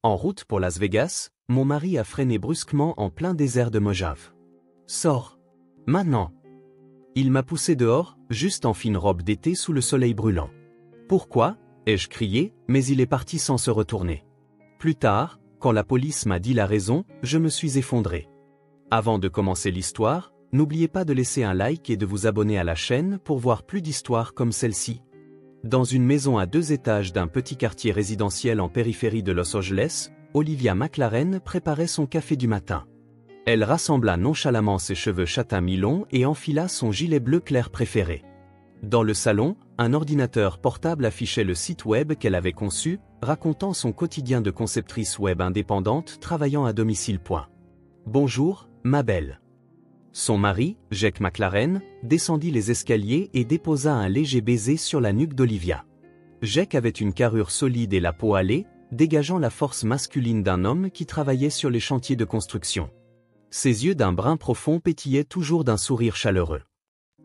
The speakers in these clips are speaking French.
En route pour Las Vegas, mon mari a freiné brusquement en plein désert de Mojave. Sors. Maintenant. Il m'a poussé dehors, juste en fine robe d'été sous le soleil brûlant. Pourquoi ? Ai-je crié, mais il est parti sans se retourner. Plus tard, quand la police m'a dit la raison, je me suis effondré. Avant de commencer l'histoire, n'oubliez pas de laisser un like et de vous abonner à la chaîne pour voir plus d'histoires comme celle-ci. Dans une maison à 2 étages d'un petit quartier résidentiel en périphérie de Los Angeles, Olivia McLaren préparait son café du matin. Elle rassembla nonchalamment ses cheveux châtain mi-longs et enfila son gilet bleu clair préféré. Dans le salon, un ordinateur portable affichait le site web qu'elle avait conçu, racontant son quotidien de conceptrice web indépendante travaillant à domicile. Bonjour, ma belle. Son mari, Jake McLaren, descendit les escaliers et déposa un léger baiser sur la nuque d'Olivia. Jake avait une carrure solide et la peau hâlée, dégageant la force masculine d'un homme qui travaillait sur les chantiers de construction. Ses yeux d'un brun profond pétillaient toujours d'un sourire chaleureux.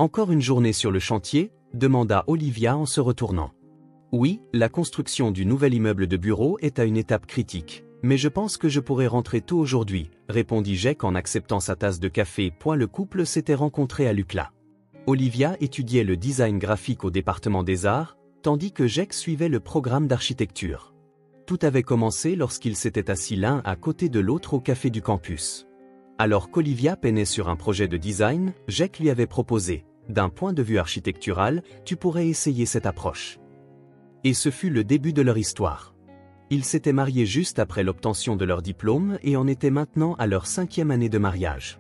Encore une journée sur le chantier, demanda Olivia en se retournant. Oui, la construction du nouvel immeuble de bureau est à une étape critique. Mais je pense que je pourrais rentrer tôt aujourd'hui, répondit Jake en acceptant sa tasse de café. Le couple s'était rencontré à l'UCLA. Olivia étudiait le design graphique au département des arts, tandis que Jake suivait le programme d'architecture. Tout avait commencé lorsqu'ils s'étaient assis l'un à côté de l'autre au café du campus. Alors qu'Olivia peinait sur un projet de design, Jake lui avait proposé, d'un point de vue architectural, tu pourrais essayer cette approche. Et ce fut le début de leur histoire. Ils s'étaient mariés juste après l'obtention de leur diplôme et en étaient maintenant à leur 5e année de mariage.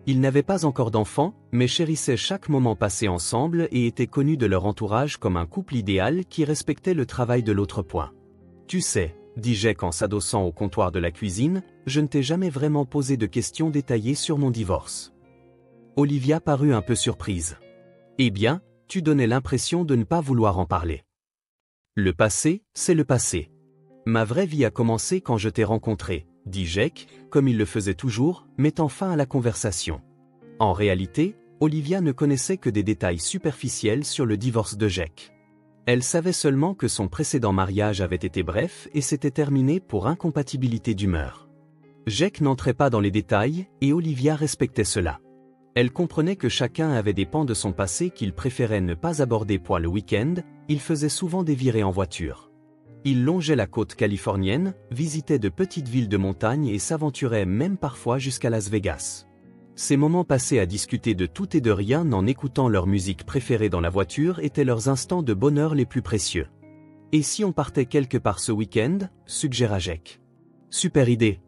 Ils n'avaient pas encore d'enfants, mais chérissaient chaque moment passé ensemble et étaient connus de leur entourage comme un couple idéal qui respectait le travail de l'autre. Tu sais, dit Jake en s'adossant au comptoir de la cuisine, je ne t'ai jamais vraiment posé de questions détaillées sur mon divorce. Olivia parut un peu surprise. Eh bien, tu donnais l'impression de ne pas vouloir en parler. Le passé, c'est le passé. Ma vraie vie a commencé quand je t'ai rencontré, dit Jake, comme il le faisait toujours, mettant fin à la conversation. En réalité, Olivia ne connaissait que des détails superficiels sur le divorce de Jake. Elle savait seulement que son précédent mariage avait été bref et s'était terminé pour incompatibilité d'humeur. Jake n'entrait pas dans les détails, et Olivia respectait cela. Elle comprenait que chacun avait des pans de son passé qu'il préférait ne pas aborder. Le week-end, il faisait souvent des virées en voiture. Il longeait la côte californienne, visitait de petites villes de montagne et s'aventurait même parfois jusqu'à Las Vegas. Ces moments passés à discuter de tout et de rien en écoutant leur musique préférée dans la voiture étaient leurs instants de bonheur les plus précieux. Et si on partait quelque part ce week-end, suggéra Jake. Super idée.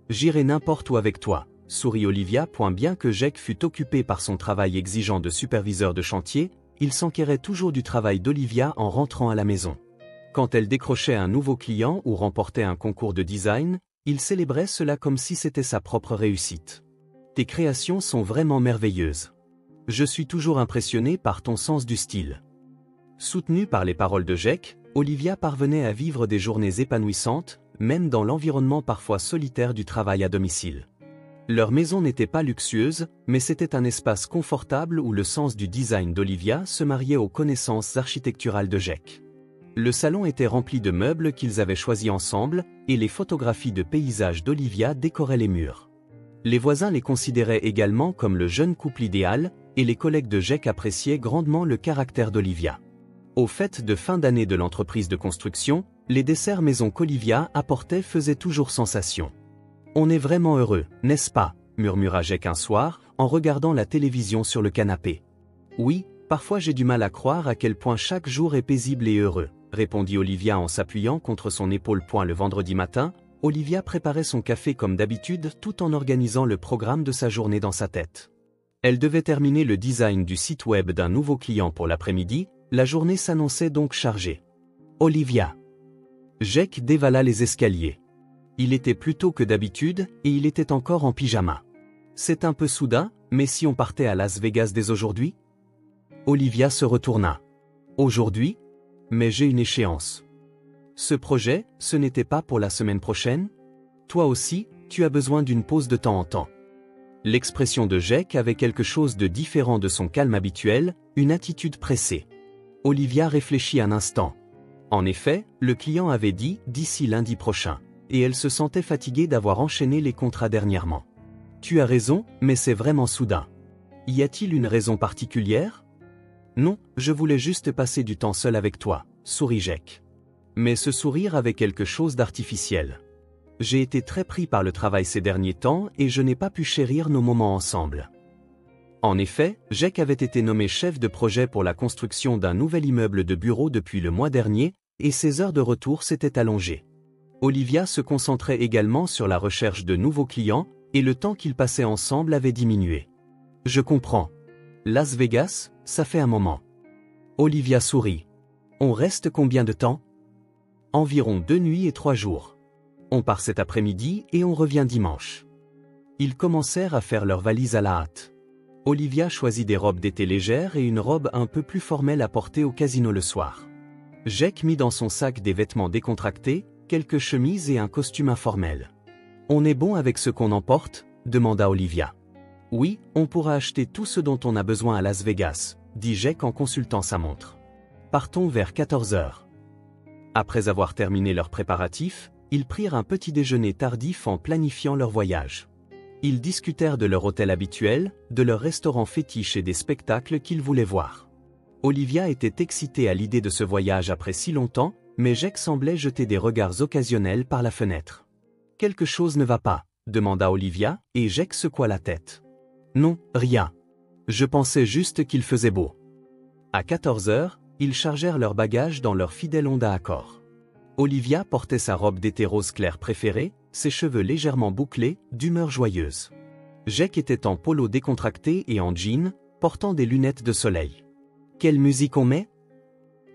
J'irai n'importe où avec toi, sourit Olivia. Bien que Jake fût occupé par son travail exigeant de superviseur de chantier, il s'enquérait toujours du travail d'Olivia en rentrant à la maison. Quand elle décrochait un nouveau client ou remportait un concours de design, il célébrait cela comme si c'était sa propre réussite. Tes créations sont vraiment merveilleuses. Je suis toujours impressionné par ton sens du style. Soutenue par les paroles de Jake, Olivia parvenait à vivre des journées épanouissantes, même dans l'environnement parfois solitaire du travail à domicile. Leur maison n'était pas luxueuse, mais c'était un espace confortable où le sens du design d'Olivia se mariait aux connaissances architecturales de Jake. Le salon était rempli de meubles qu'ils avaient choisis ensemble, et les photographies de paysages d'Olivia décoraient les murs. Les voisins les considéraient également comme le jeune couple idéal, et les collègues de Jake appréciaient grandement le caractère d'Olivia. Aux fêtes de fin d'année de l'entreprise de construction, les desserts maison qu'Olivia apportait faisaient toujours sensation. On est vraiment heureux, n'est-ce pas, murmura Jake un soir, en regardant la télévision sur le canapé. Oui, parfois j'ai du mal à croire à quel point chaque jour est paisible et heureux, répondit Olivia en s'appuyant contre son épaule. Le vendredi matin, Olivia préparait son café comme d'habitude tout en organisant le programme de sa journée dans sa tête. Elle devait terminer le design du site web d'un nouveau client pour l'après-midi, la journée s'annonçait donc chargée. Olivia. Jake dévala les escaliers. Il était plus tôt que d'habitude et il était encore en pyjama. C'est un peu soudain, mais si on partait à Las Vegas dès aujourd'hui ? Olivia se retourna. Aujourd'hui ? Mais j'ai une échéance. Ce projet, ce n'était pas pour la semaine prochaine ? Toi aussi, tu as besoin d'une pause de temps en temps. L'expression de Jake avait quelque chose de différent de son calme habituel, une attitude pressée. Olivia réfléchit un instant. En effet, le client avait dit « d'ici lundi prochain ». Et elle se sentait fatiguée d'avoir enchaîné les contrats dernièrement. Tu as raison, mais c'est vraiment soudain. Y a-t-il une raison particulière? Non, je voulais juste passer du temps seul avec toi, sourit Jack. Mais ce sourire avait quelque chose d'artificiel. J'ai été très pris par le travail ces derniers temps et je n'ai pas pu chérir nos moments ensemble. En effet, Jack avait été nommé chef de projet pour la construction d'un nouvel immeuble de bureaux depuis le mois dernier, et ses heures de retour s'étaient allongées. Olivia se concentrait également sur la recherche de nouveaux clients, et le temps qu'ils passaient ensemble avait diminué. Je comprends. Las Vegas, ça fait un moment. Olivia sourit. On reste combien de temps? Environ 2 nuits et 3 jours. On part cet après-midi et on revient dimanche. Ils commencèrent à faire leurs valises à la hâte. Olivia choisit des robes d'été légères et une robe un peu plus formelle à porter au casino le soir. Jack mit dans son sac des vêtements décontractés, quelques chemises et un costume informel. On est bon avec ce qu'on emporte? Demanda Olivia. Oui, on pourra acheter tout ce dont on a besoin à Las Vegas, dit Jack en consultant sa montre. Partons vers 14 heures. Après avoir terminé leurs préparatifs, ils prirent un petit déjeuner tardif en planifiant leur voyage. Ils discutèrent de leur hôtel habituel, de leur restaurant fétiche et des spectacles qu'ils voulaient voir. Olivia était excitée à l'idée de ce voyage après si longtemps, mais Jack semblait jeter des regards occasionnels par la fenêtre. « Quelque chose ne va pas ?» demanda Olivia, et Jack secoua la tête. « Non, rien. Je pensais juste qu'il faisait beau. » À 14 heures, ils chargèrent leurs bagages dans leur fidèle Honda Accord. Olivia portait sa robe d'été rose clair préférée, ses cheveux légèrement bouclés, d'humeur joyeuse. Jack était en polo décontracté et en jean, portant des lunettes de soleil. « Quelle musique on met ?»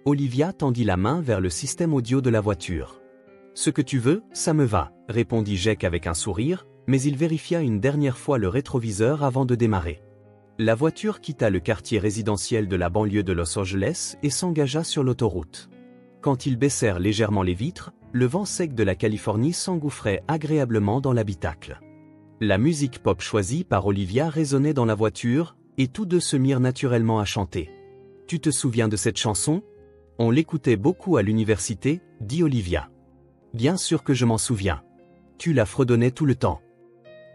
Olivia tendit la main vers le système audio de la voiture. « Ce que tu veux, ça me va, » répondit Jack avec un sourire, mais il vérifia une dernière fois le rétroviseur avant de démarrer. La voiture quitta le quartier résidentiel de la banlieue de Los Angeles et s'engagea sur l'autoroute. Quand ils baissèrent légèrement les vitres, le vent sec de la Californie s'engouffrait agréablement dans l'habitacle. La musique pop choisie par Olivia résonnait dans la voiture, et tous deux se mirent naturellement à chanter. « Tu te souviens de cette chanson? On l'écoutait beaucoup à l'université, » dit Olivia. « Bien sûr que je m'en souviens. Tu la fredonnais tout le temps. »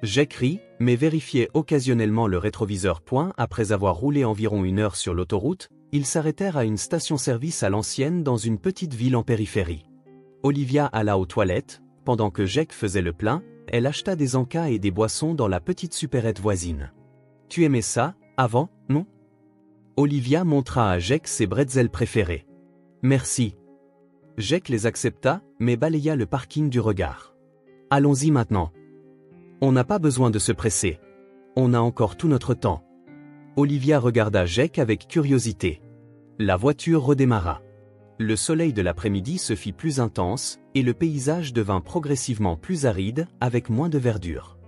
Jack rit, mais vérifiait occasionnellement le rétroviseur. Après avoir roulé environ 1 heure sur l'autoroute, ils s'arrêtèrent à une station-service à l'ancienne dans une petite ville en périphérie. Olivia alla aux toilettes, pendant que Jack faisait le plein, elle acheta des encas et des boissons dans la petite supérette voisine. « Tu aimais ça, avant, non ?» Olivia montra à Jack ses bretzels préférés. « Merci. » Jack les accepta, mais balaya le parking du regard. « Allons-y maintenant. On n'a pas besoin de se presser. On a encore tout notre temps. » Olivia regarda Jack avec curiosité. La voiture redémarra. Le soleil de l'après-midi se fit plus intense, et le paysage devint progressivement plus aride, avec moins de verdure.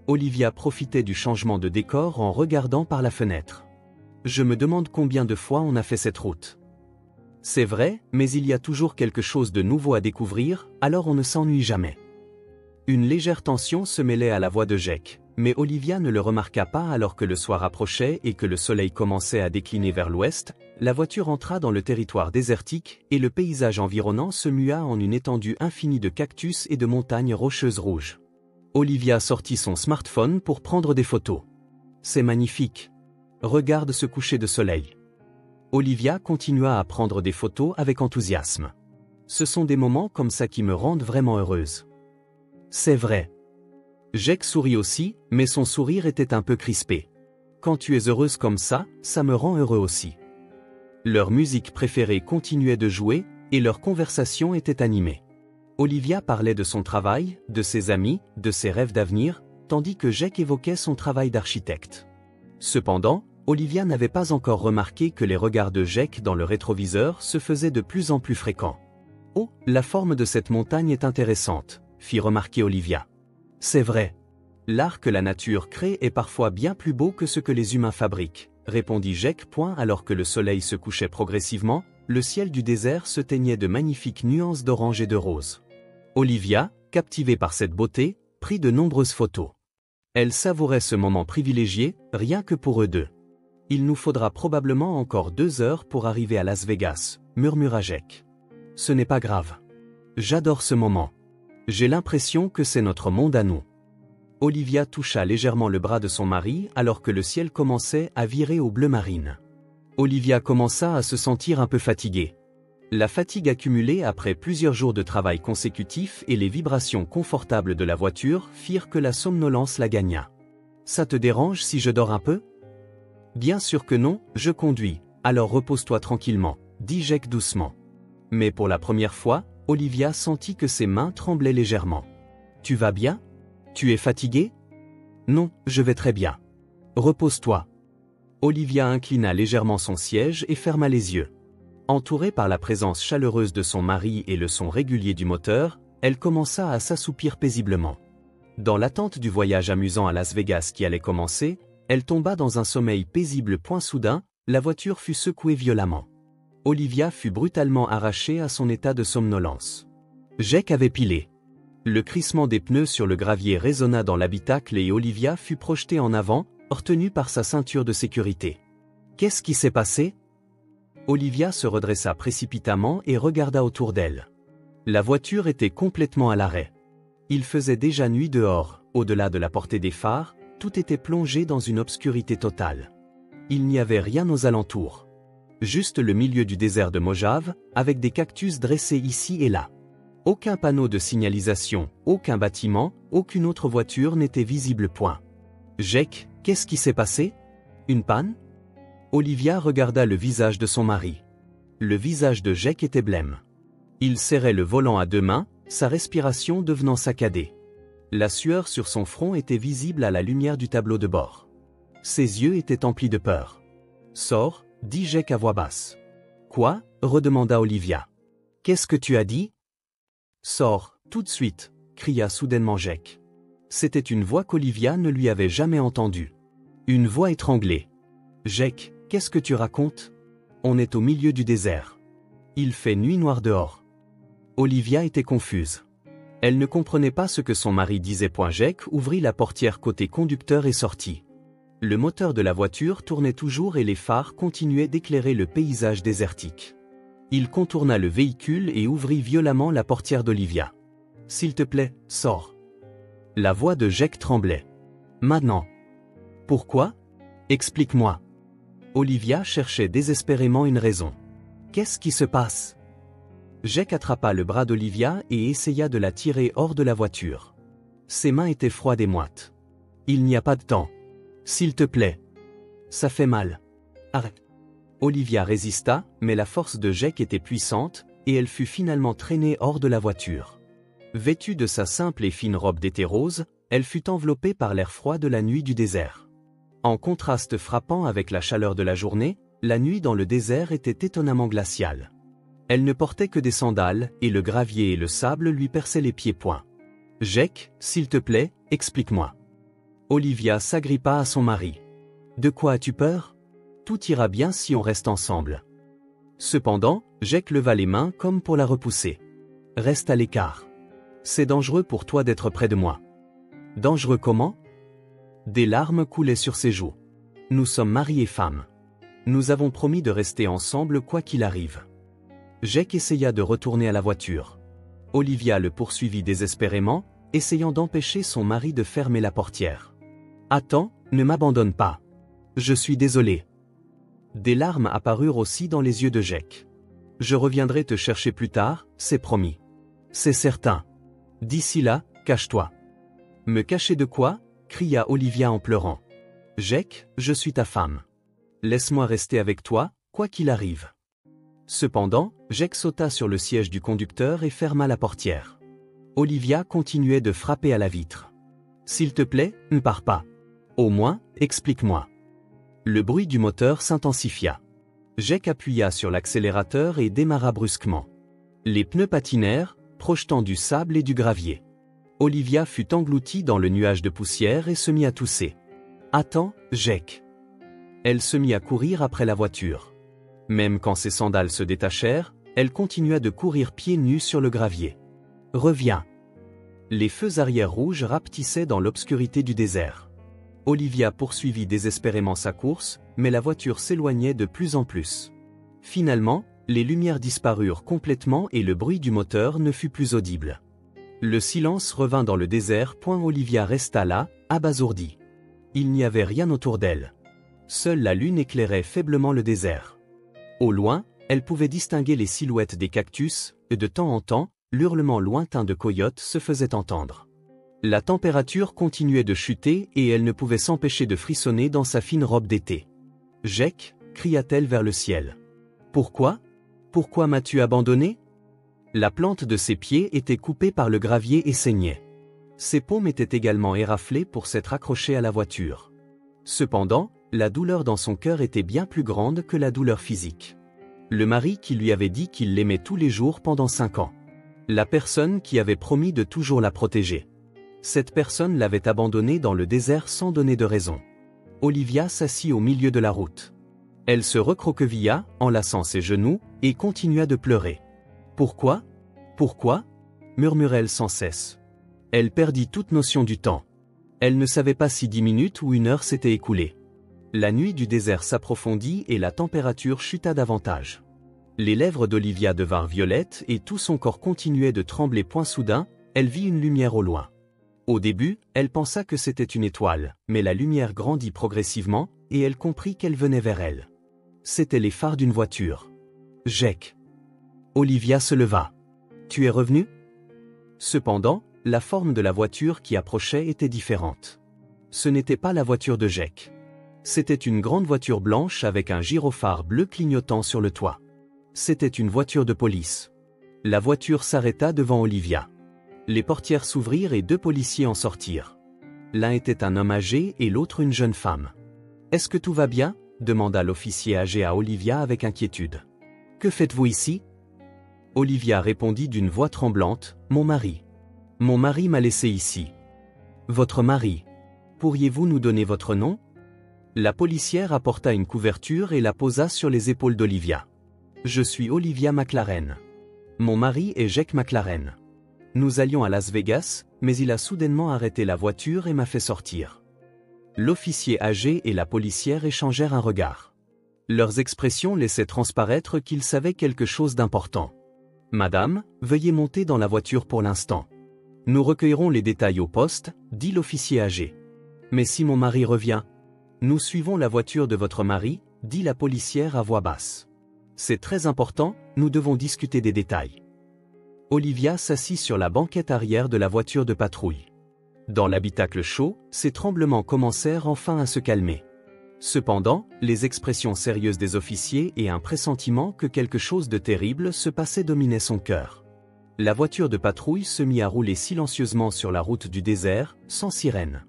Olivia profitait du changement de décor en regardant par la fenêtre. « Je me demande combien de fois on a fait cette route. C'est vrai, mais il y a toujours quelque chose de nouveau à découvrir, alors on ne s'ennuie jamais. » Une légère tension se mêlait à la voix de Jack, mais Olivia ne le remarqua pas alors que le soir approchait et que le soleil commençait à décliner vers l'ouest. La voiture entra dans le territoire désertique et le paysage environnant se mua en une étendue infinie de cactus et de montagnes rocheuses rouges. Olivia sortit son smartphone pour prendre des photos. « C'est magnifique. Regarde ce coucher de soleil. » Olivia continua à prendre des photos avec enthousiasme. « Ce sont des moments comme ça qui me rendent vraiment heureuse. » C'est vrai. Jack sourit aussi, mais son sourire était un peu crispé. « Quand tu es heureuse comme ça me rend heureux aussi. » Leur musique préférée continuait de jouer, et leur conversation était animée. Olivia parlait de son travail, de ses amis, de ses rêves d'avenir, tandis que Jack évoquait son travail d'architecte. Cependant, Olivia n'avait pas encore remarqué que les regards de Jack dans le rétroviseur se faisaient de plus en plus fréquents. « Oh, la forme de cette montagne est intéressante », fit remarquer Olivia. « C'est vrai. L'art que la nature crée est parfois bien plus beau que ce que les humains fabriquent, » répondit Jack. Alors que le soleil se couchait progressivement, le ciel du désert se teignait de magnifiques nuances d'orange et de rose. Olivia, captivée par cette beauté, prit de nombreuses photos. Elle savourait ce moment privilégié, rien que pour eux deux. « Il nous faudra probablement encore 2 heures pour arriver à Las Vegas, » murmura Jack. « Ce n'est pas grave. J'adore ce moment. » J'ai l'impression que c'est notre monde à nous. Olivia toucha légèrement le bras de son mari alors que le ciel commençait à virer au bleu marine. Olivia commença à se sentir un peu fatiguée. La fatigue accumulée après plusieurs jours de travail consécutifs et les vibrations confortables de la voiture firent que la somnolence la gagna. « Ça te dérange si je dors un peu ?»« Bien sûr que non, je conduis, alors repose-toi tranquillement, » dit Jake doucement. Mais pour la première fois, Olivia sentit que ses mains tremblaient légèrement. « Tu vas bien ? Tu es fatiguée ? » ?»« Non, je vais très bien. Repose-toi. » Olivia inclina légèrement son siège et ferma les yeux. Entourée par la présence chaleureuse de son mari et le son régulier du moteur, elle commença à s'assoupir paisiblement. Dans l'attente du voyage amusant à Las Vegas qui allait commencer, elle tomba dans un sommeil paisible. Soudain, la voiture fut secouée violemment. Olivia fut brutalement arrachée à son état de somnolence. Jake avait pilé. Le crissement des pneus sur le gravier résonna dans l'habitacle et Olivia fut projetée en avant, retenue par sa ceinture de sécurité. Qu'est-ce qui s'est passé ? Olivia se redressa précipitamment et regarda autour d'elle. La voiture était complètement à l'arrêt. Il faisait déjà nuit dehors, au-delà de la portée des phares, tout était plongé dans une obscurité totale. Il n'y avait rien aux alentours. Juste le milieu du désert de Mojave, avec des cactus dressés ici et là. Aucun panneau de signalisation, aucun bâtiment, aucune autre voiture n'était visible. Jake, qu'est-ce qui s'est passé ? Une panne ? Olivia regarda le visage de son mari. Le visage de Jake était blême. Il serrait le volant à deux mains, sa respiration devenant saccadée. La sueur sur son front était visible à la lumière du tableau de bord. Ses yeux étaient emplis de peur. « Sors », dit Jake à voix basse. « Quoi ?» redemanda Olivia. « Qu'est-ce que tu as dit ?»« Sors, tout de suite », cria soudainement Jake. C'était une voix qu'Olivia ne lui avait jamais entendue. Une voix étranglée. « Jake, qu'est-ce que tu racontes ? On est au milieu du désert. Il fait nuit noire dehors. » Olivia était confuse. Elle ne comprenait pas ce que son mari disait. Jake ouvrit la portière côté conducteur et sortit. Le moteur de la voiture tournait toujours et les phares continuaient d'éclairer le paysage désertique. Il contourna le véhicule et ouvrit violemment la portière d'Olivia. « S'il te plaît, sors. » La voix de Jake tremblait. « Maintenant. »« Pourquoi ? Explique-moi. » Olivia cherchait désespérément une raison. « Qu'est-ce qui se passe ?» Jake attrapa le bras d'Olivia et essaya de la tirer hors de la voiture. Ses mains étaient froides et moites. « Il n'y a pas de temps. S'il te plaît. Ça fait mal. Arrête. » Olivia résista, mais la force de Jake était puissante, et elle fut finalement traînée hors de la voiture. Vêtue de sa simple et fine robe d'été rose, elle fut enveloppée par l'air froid de la nuit du désert. En contraste frappant avec la chaleur de la journée, la nuit dans le désert était étonnamment glaciale. Elle ne portait que des sandales, et le gravier et le sable lui perçaient les pieds. « Jake, s'il te plaît, explique-moi. » Olivia s'agrippa à son mari. « De quoi as-tu peur ? Tout ira bien si on reste ensemble. » Cependant, Jake leva les mains comme pour la repousser. « Reste à l'écart. C'est dangereux pour toi d'être près de moi. »« Dangereux comment ? » Des larmes coulaient sur ses joues. « Nous sommes mari et femme. Nous avons promis de rester ensemble quoi qu'il arrive. » Jake essaya de retourner à la voiture. Olivia le poursuivit désespérément, essayant d'empêcher son mari de fermer la portière. « Attends, ne m'abandonne pas. Je suis désolé. » Des larmes apparurent aussi dans les yeux de Jake. « Je reviendrai te chercher plus tard, c'est promis. »« C'est certain. D'ici là, cache-toi. »« Me cacher de quoi ?» cria Olivia en pleurant. « Jake, je suis ta femme. Laisse-moi rester avec toi, quoi qu'il arrive. » Cependant, Jake sauta sur le siège du conducteur et ferma la portière. Olivia continuait de frapper à la vitre. « S'il te plaît, ne pars pas. Au moins, explique-moi. » Le bruit du moteur s'intensifia. Jake appuya sur l'accélérateur et démarra brusquement. Les pneus patinèrent, projetant du sable et du gravier. Olivia fut engloutie dans le nuage de poussière et se mit à tousser. « Attends, Jake. » Elle se mit à courir après la voiture. Même quand ses sandales se détachèrent, elle continua de courir pieds nus sur le gravier. « Reviens. » Les feux arrière rouges rapetissaient dans l'obscurité du désert. Olivia poursuivit désespérément sa course, mais la voiture s'éloignait de plus en plus. Finalement, les lumières disparurent complètement et le bruit du moteur ne fut plus audible. Le silence revint dans le désert. Olivia resta là, abasourdie. Il n'y avait rien autour d'elle. Seule la lune éclairait faiblement le désert. Au loin, elle pouvait distinguer les silhouettes des cactus, et de temps en temps, l'hurlement lointain de coyotes se faisait entendre. La température continuait de chuter et elle ne pouvait s'empêcher de frissonner dans sa fine robe d'été. « Jake » cria-t-elle vers le ciel. « Pourquoi ? Pourquoi m'as-tu abandonné ?» La plante de ses pieds était coupée par le gravier et saignait. Ses paumes étaient également éraflées pour s'être accrochées à la voiture. Cependant, la douleur dans son cœur était bien plus grande que la douleur physique. Le mari qui lui avait dit qu'il l'aimait tous les jours pendant 5 ans. La personne qui avait promis de toujours la protéger. Cette personne l'avait abandonnée dans le désert sans donner de raison. Olivia s'assit au milieu de la route. Elle se recroquevilla, enlaçant ses genoux, et continua de pleurer. « Pourquoi ? Pourquoi » murmurait-elle sans cesse. Elle perdit toute notion du temps. Elle ne savait pas si 10 minutes ou 1 heure s'étaient écoulées. La nuit du désert s'approfondit et la température chuta davantage. Les lèvres d'Olivia devinrent violettes et tout son corps continuait de trembler. Soudain, elle vit une lumière au loin. Au début, elle pensa que c'était une étoile, mais la lumière grandit progressivement, et elle comprit qu'elle venait vers elle. C'étaient les phares d'une voiture. « Jake !» Olivia se leva. « Tu es revenu ?» Cependant, la forme de la voiture qui approchait était différente. Ce n'était pas la voiture de Jake. C'était une grande voiture blanche avec un gyrophare bleu clignotant sur le toit. C'était une voiture de police. La voiture s'arrêta devant Olivia. Les portières s'ouvrirent et 2 policiers en sortirent. L'un était un homme âgé et l'autre une jeune femme. « Est-ce que tout va bien ?» demanda l'officier âgé à Olivia avec inquiétude. « Que faites-vous ici ?» Olivia répondit d'une voix tremblante, « Mon mari. Mon mari m'a laissé ici. »« Votre mari. Pourriez-vous nous donner votre nom ?» La policière apporta une couverture et la posa sur les épaules d'Olivia. « Je suis Olivia McLaren. Mon mari est Jake McLaren. Nous allions à Las Vegas, mais il a soudainement arrêté la voiture et m'a fait sortir. » L'officier âgé et la policière échangèrent un regard. Leurs expressions laissaient transparaître qu'ils savaient quelque chose d'important. « Madame, veuillez monter dans la voiture pour l'instant. Nous recueillerons les détails au poste, » dit l'officier âgé. « Mais si mon mari revient ?» Nous suivons la voiture de votre mari, dit la policière à voix basse. C'est très important, nous devons discuter des détails. Olivia s'assit sur la banquette arrière de la voiture de patrouille. Dans l'habitacle chaud, ses tremblements commencèrent enfin à se calmer. Cependant, les expressions sérieuses des officiers et un pressentiment que quelque chose de terrible se passait dominaient son cœur. La voiture de patrouille se mit à rouler silencieusement sur la route du désert, sans sirène.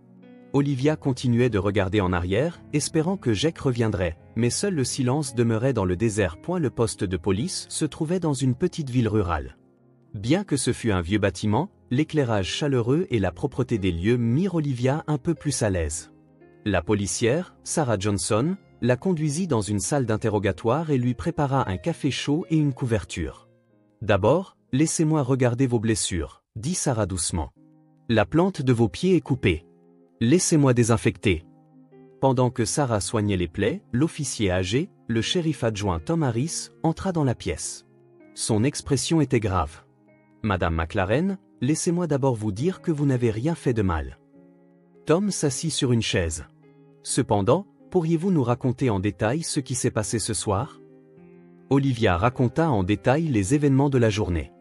Olivia continuait de regarder en arrière, espérant que Jake reviendrait, mais seul le silence demeurait dans le désert. Le poste de police se trouvait dans une petite ville rurale. Bien que ce fût un vieux bâtiment, l'éclairage chaleureux et la propreté des lieux mirent Olivia un peu plus à l'aise. La policière, Sarah Johnson, la conduisit dans une salle d'interrogatoire et lui prépara un café chaud et une couverture. « D'abord, laissez-moi regarder vos blessures, » dit Sarah doucement. « La plante de vos pieds est coupée. Laissez-moi désinfecter. » Pendant que Sarah soignait les plaies, l'officier âgé, le shérif adjoint Tom Harris, entra dans la pièce. Son expression était grave. « Madame McLaren, laissez-moi d'abord vous dire que vous n'avez rien fait de mal. » Tom s'assit sur une chaise. « Cependant, pourriez-vous nous raconter en détail ce qui s'est passé ce soir ?» Olivia raconta en détail les événements de la journée.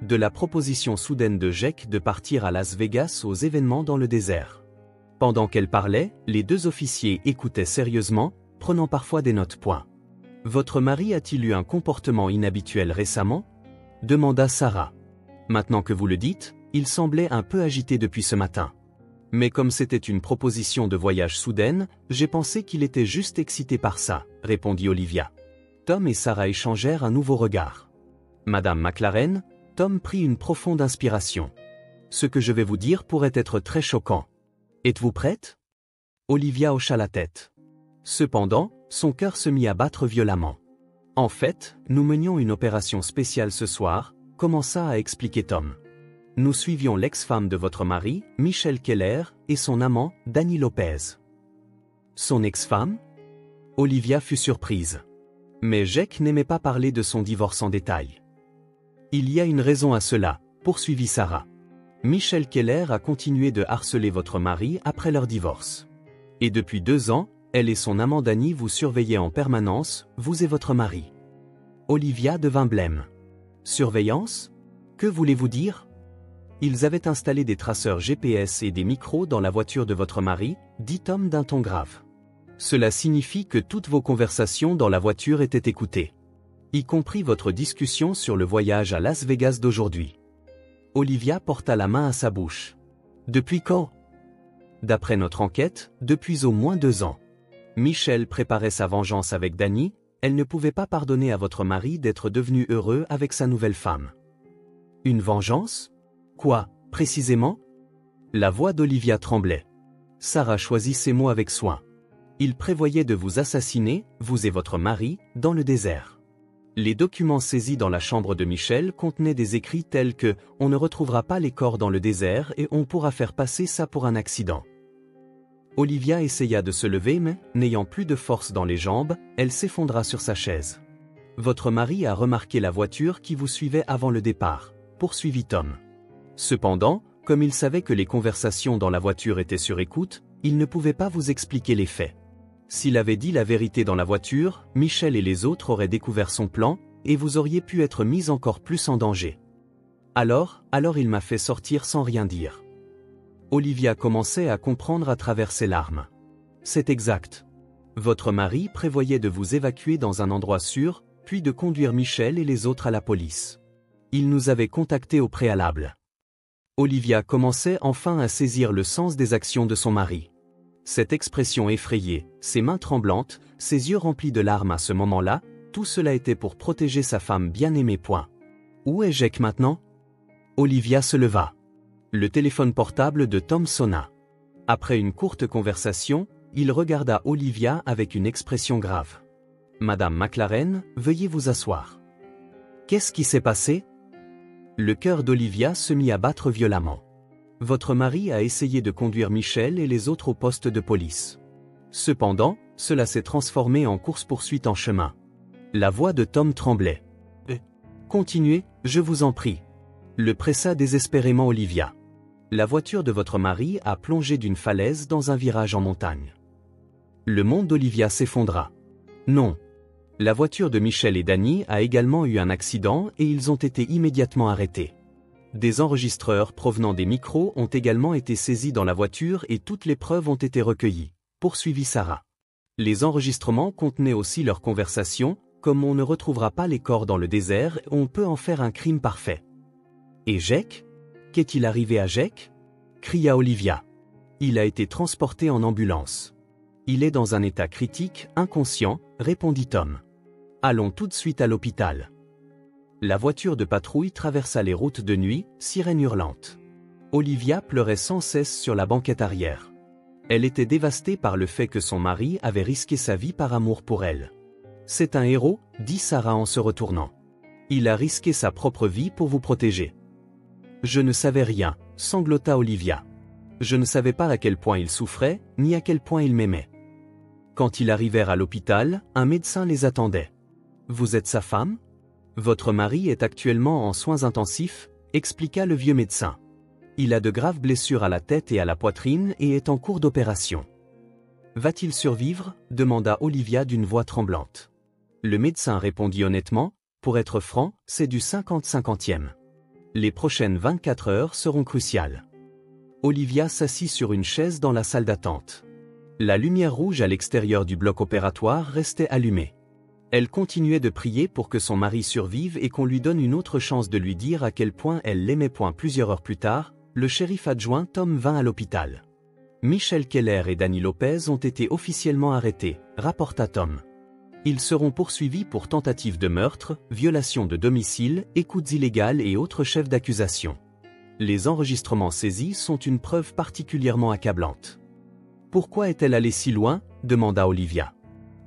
De la proposition soudaine de Jake de partir à Las Vegas aux événements dans le désert. Pendant qu'elle parlait, les 2 officiers écoutaient sérieusement, prenant parfois des notes. « Votre mari a-t-il eu un comportement inhabituel récemment ?» demanda Sarah. « Maintenant que vous le dites, il semblait un peu agité depuis ce matin. Mais comme c'était une proposition de voyage soudaine, j'ai pensé qu'il était juste excité par ça, » répondit Olivia. Tom et Sarah échangèrent un nouveau regard. « Madame McLaren » Tom prit une profonde inspiration. « Ce que je vais vous dire pourrait être très choquant. Êtes-vous prête ?» Olivia hocha la tête. Cependant, son cœur se mit à battre violemment. « En fait, nous menions une opération spéciale ce soir, » commença à expliquer Tom. « Nous suivions l'ex-femme de votre mari, Michelle Keller, et son amant, Danny Lopez. » Son ex-femme ? Olivia fut surprise. Mais Jake n'aimait pas parler de son divorce en détail. « Il y a une raison à cela, » poursuivit Sarah. « Michel Keller a continué de harceler votre mari après leur divorce. Et depuis 2 ans, elle et son amant Danny vous surveillaient en permanence, vous et votre mari. Olivia devint blême. Surveillance? Que voulez-vous dire? Ils avaient installé des traceurs GPS et des micros dans la voiture de votre mari, dit Tom d'un ton grave. Cela signifie que toutes vos conversations dans la voiture étaient écoutées. Y compris votre discussion sur le voyage à Las Vegas d'aujourd'hui. Olivia porta la main à sa bouche. Depuis quand? D'après notre enquête, depuis au moins 2 ans. Michel préparait sa vengeance avec Danny, elle ne pouvait pas pardonner à votre mari d'être devenu heureux avec sa nouvelle femme. Une vengeance? Quoi, précisément? La voix d'Olivia tremblait. Sarah choisit ses mots avec soin. Il prévoyait de vous assassiner, vous et votre mari, dans le désert. Les documents saisis dans la chambre de Michel contenaient des écrits tels que « On ne retrouvera pas les corps dans le désert et on pourra faire passer ça pour un accident ». Olivia essaya de se lever mais, n'ayant plus de force dans les jambes, elle s'effondra sur sa chaise. Votre mari a remarqué la voiture qui vous suivait avant le départ, poursuivit Tom. Cependant, comme il savait que les conversations dans la voiture étaient sur écoute, il ne pouvait pas vous expliquer les faits. S'il avait dit la vérité dans la voiture, Michel et les autres auraient découvert son plan, et vous auriez pu être mis encore plus en danger. Alors il m'a fait sortir sans rien dire. Olivia commençait à comprendre à travers ses larmes. C'est exact. Votre mari prévoyait de vous évacuer dans un endroit sûr, puis de conduire Michel et les autres à la police. Il nous avait contactés au préalable. Olivia commençait enfin à saisir le sens des actions de son mari. Cette expression effrayée, ses mains tremblantes, ses yeux remplis de larmes à ce moment-là, tout cela était pour protéger sa femme bien-aimée. Où est Jake maintenant? Olivia se leva. Le téléphone portable de Tom sonna. Après une courte conversation, il regarda Olivia avec une expression grave. Madame McLaren, veuillez vous asseoir. Qu'est-ce qui s'est passé? Le cœur d'Olivia se mit à battre violemment. Votre mari a essayé de conduire Michel et les autres au poste de police. Cependant, cela s'est transformé en course-poursuite en chemin. La voix de Tom tremblait. Continuez, je vous en prie. Le pressa désespérément Olivia. La voiture de votre mari a plongé d'une falaise dans un virage en montagne. Le monde d'Olivia s'effondra. Non. La voiture de Michel et Danny a également eu un accident et ils ont été immédiatement arrêtés. Des enregistreurs provenant des micros ont également été saisis dans la voiture et toutes les preuves ont été recueillies, poursuivit Sarah. Les enregistrements contenaient aussi leurs conversations, comme on ne retrouvera pas les corps dans le désert, on peut en faire un crime parfait. Et Jake? Qu'est-il arrivé à Jake? Cria Olivia. Il a été transporté en ambulance. Il est dans un état critique, inconscient, répondit Tom. Allons tout de suite à l'hôpital. La voiture de patrouille traversa les routes de nuit, sirène hurlante. Olivia pleurait sans cesse sur la banquette arrière. Elle était dévastée par le fait que son mari avait risqué sa vie par amour pour elle. C'est un héros, dit Sarah en se retournant. Il a risqué sa propre vie pour vous protéger. Je ne savais rien, sanglota Olivia. Je ne savais pas à quel point il souffrait, ni à quel point il m'aimait. Quand ils arrivèrent à l'hôpital, un médecin les attendait. Vous êtes sa femme? Votre mari est actuellement en soins intensifs, expliqua le vieux médecin. Il a de graves blessures à la tête et à la poitrine et est en cours d'opération. Va-t-il survivre? Demanda Olivia d'une voix tremblante. Le médecin répondit honnêtement, pour être franc, c'est du 50-50e. Les prochaines 24 heures seront cruciales. Olivia s'assit sur une chaise dans la salle d'attente. La lumière rouge à l'extérieur du bloc opératoire restait allumée. Elle continuait de prier pour que son mari survive et qu'on lui donne une autre chance de lui dire à quel point elle l'aimait. Plusieurs heures plus tard, le shérif adjoint Tom vint à l'hôpital. Michel Keller et Danny Lopez ont été officiellement arrêtés, rapporta Tom. Ils seront poursuivis pour tentative de meurtre, violation de domicile, écoutes illégales et autres chefs d'accusation. Les enregistrements saisis sont une preuve particulièrement accablante. Pourquoi est-elle allée si loin? Demanda Olivia.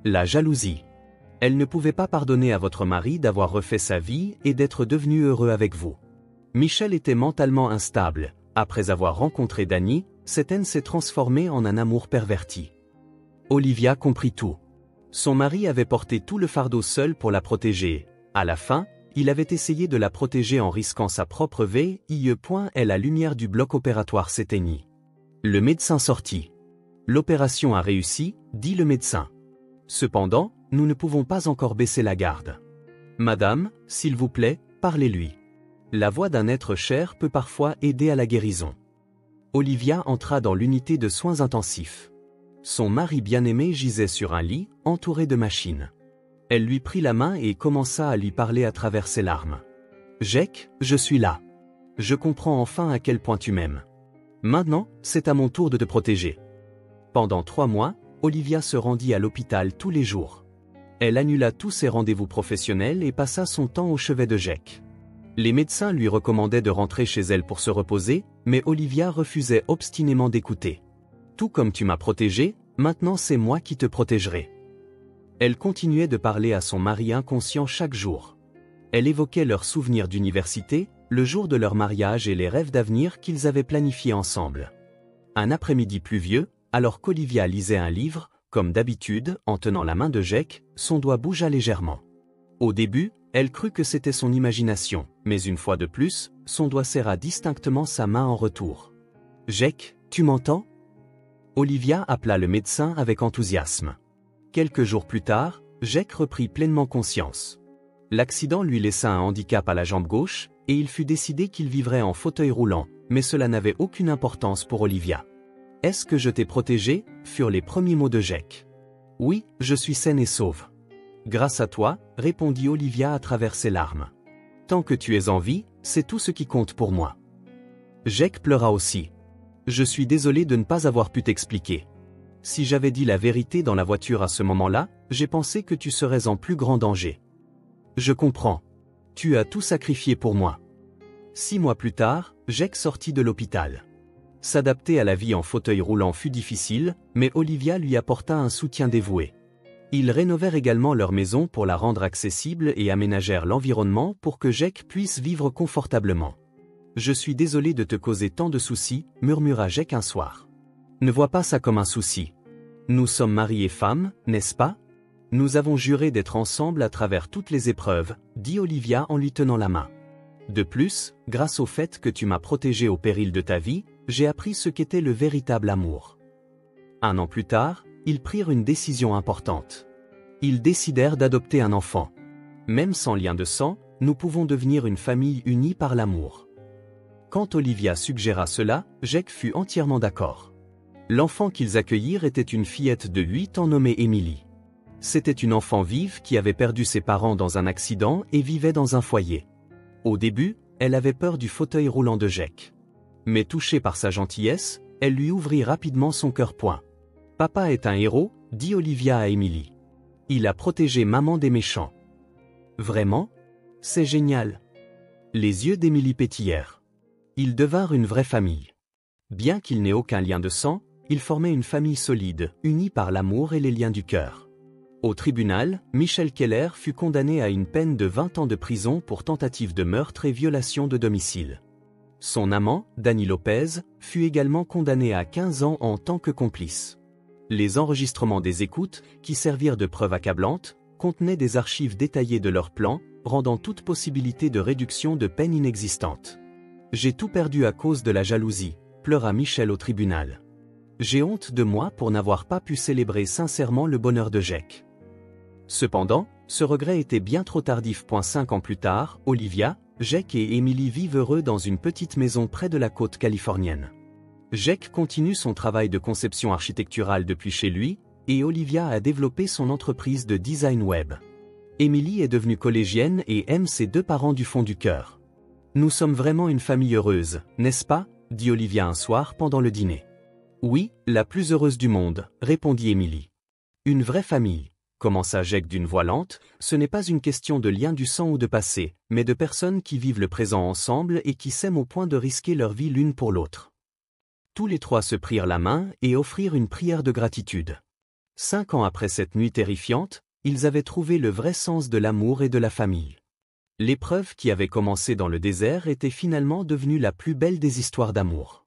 La jalousie. Elle ne pouvait pas pardonner à votre mari d'avoir refait sa vie et d'être devenu heureux avec vous. Michel était mentalement instable. Après avoir rencontré Danny, cette haine s'est transformée en un amour perverti. Olivia comprit tout. Son mari avait porté tout le fardeau seul pour la protéger. À la fin, il avait essayé de la protéger en risquant sa propre vie, et la lumière du bloc opératoire s'éteignit. Le médecin sortit. L'opération a réussi, dit le médecin. Cependant, nous ne pouvons pas encore baisser la garde. Madame, s'il vous plaît, parlez-lui. La voix d'un être cher peut parfois aider à la guérison. Olivia entra dans l'unité de soins intensifs. Son mari bien-aimé gisait sur un lit, entouré de machines. Elle lui prit la main et commença à lui parler à travers ses larmes. « Jake, je suis là. Je comprends enfin à quel point tu m'aimes. Maintenant, c'est à mon tour de te protéger. » Pendant 3 mois, Olivia se rendit à l'hôpital tous les jours. Elle annula tous ses rendez-vous professionnels et passa son temps au chevet de Jake. Les médecins lui recommandaient de rentrer chez elle pour se reposer, mais Olivia refusait obstinément d'écouter. « Tout comme tu m'as protégée, maintenant c'est moi qui te protégerai. » Elle continuait de parler à son mari inconscient chaque jour. Elle évoquait leurs souvenirs d'université, le jour de leur mariage et les rêves d'avenir qu'ils avaient planifiés ensemble. Un après-midi pluvieux, alors qu'Olivia lisait un livre, comme d'habitude, en tenant la main de Jake, son doigt bougea légèrement. Au début, elle crut que c'était son imagination, mais une fois de plus, son doigt serra distinctement sa main en retour. « Jake, tu m'entends » Olivia appela le médecin avec enthousiasme. Quelques jours plus tard, Jake reprit pleinement conscience. L'accident lui laissa un handicap à la jambe gauche, et il fut décidé qu'il vivrait en fauteuil roulant, mais cela n'avait aucune importance pour Olivia. « Est-ce que je t'ai protégé » furent les premiers mots de Jake. « Oui, je suis saine et sauve. »« Grâce à toi » répondit Olivia à travers ses larmes. « Tant que tu es en vie, c'est tout ce qui compte pour moi. » Jake pleura aussi. « Je suis désolé de ne pas avoir pu t'expliquer. Si j'avais dit la vérité dans la voiture à ce moment-là, j'ai pensé que tu serais en plus grand danger. Je comprends. Tu as tout sacrifié pour moi. » 6 mois plus tard, Jake sortit de l'hôpital. S'adapter à la vie en fauteuil roulant fut difficile, mais Olivia lui apporta un soutien dévoué. Ils rénovèrent également leur maison pour la rendre accessible et aménagèrent l'environnement pour que Jake puisse vivre confortablement. « Je suis désolé de te causer tant de soucis » murmura Jake un soir. « Ne vois pas ça comme un souci. Nous sommes mari et femme, n'est-ce pas? Nous avons juré d'être ensemble à travers toutes les épreuves, dit Olivia en lui tenant la main. De plus, grâce au fait que tu m'as protégé au péril de ta vie, j'ai appris ce qu'était le véritable amour. 1 an plus tard, ils prirent une décision importante. Ils décidèrent d'adopter un enfant. Même sans lien de sang, nous pouvons devenir une famille unie par l'amour. Quand Olivia suggéra cela, Jake fut entièrement d'accord. L'enfant qu'ils accueillirent était une fillette de 8 ans nommée Emily. C'était une enfant vive qui avait perdu ses parents dans un accident et vivait dans un foyer. Au début, elle avait peur du fauteuil roulant de Jake. Mais touchée par sa gentillesse, elle lui ouvrit rapidement son cœur. « Papa est un héros » dit Olivia à Emily. « Il a protégé maman des méchants. » « Vraiment ? C'est génial !» Les yeux d'Emily pétillèrent. Ils devinrent une vraie famille. Bien qu'ils n'aient aucun lien de sang, ils formaient une famille solide, unie par l'amour et les liens du cœur. Au tribunal, Michelle Keller fut condamnée à une peine de 20 ans de prison pour tentative de meurtre et violation de domicile. Son amant, Danny Lopez, fut également condamné à 15 ans en tant que complice. Les enregistrements des écoutes, qui servirent de preuve accablante, contenaient des archives détaillées de leurs plans, rendant toute possibilité de réduction de peine inexistante. « J'ai tout perdu à cause de la jalousie », pleura Michelle au tribunal. « J'ai honte de moi pour n'avoir pas pu célébrer sincèrement le bonheur de Jake. » Cependant, ce regret était bien trop tardif. 5 ans plus tard, Olivia, Jake et Emily vivent heureux dans une petite maison près de la côte californienne. Jake continue son travail de conception architecturale depuis chez lui, et Olivia a développé son entreprise de design web. Emily est devenue collégienne et aime ses 2 parents du fond du cœur. « Nous sommes vraiment une famille heureuse, n'est-ce pas ?» dit Olivia un soir pendant le dîner. « Oui, la plus heureuse du monde » répondit Emily. « Une vraie famille » commença Jake d'une voix lente, « ce n'est pas une question de lien du sang ou de passé, mais de personnes qui vivent le présent ensemble et qui s'aiment au point de risquer leur vie l'une pour l'autre. » Tous les 3 se prirent la main et offrirent une prière de gratitude. 5 ans après cette nuit terrifiante, ils avaient trouvé le vrai sens de l'amour et de la famille. L'épreuve qui avait commencé dans le désert était finalement devenue la plus belle des histoires d'amour.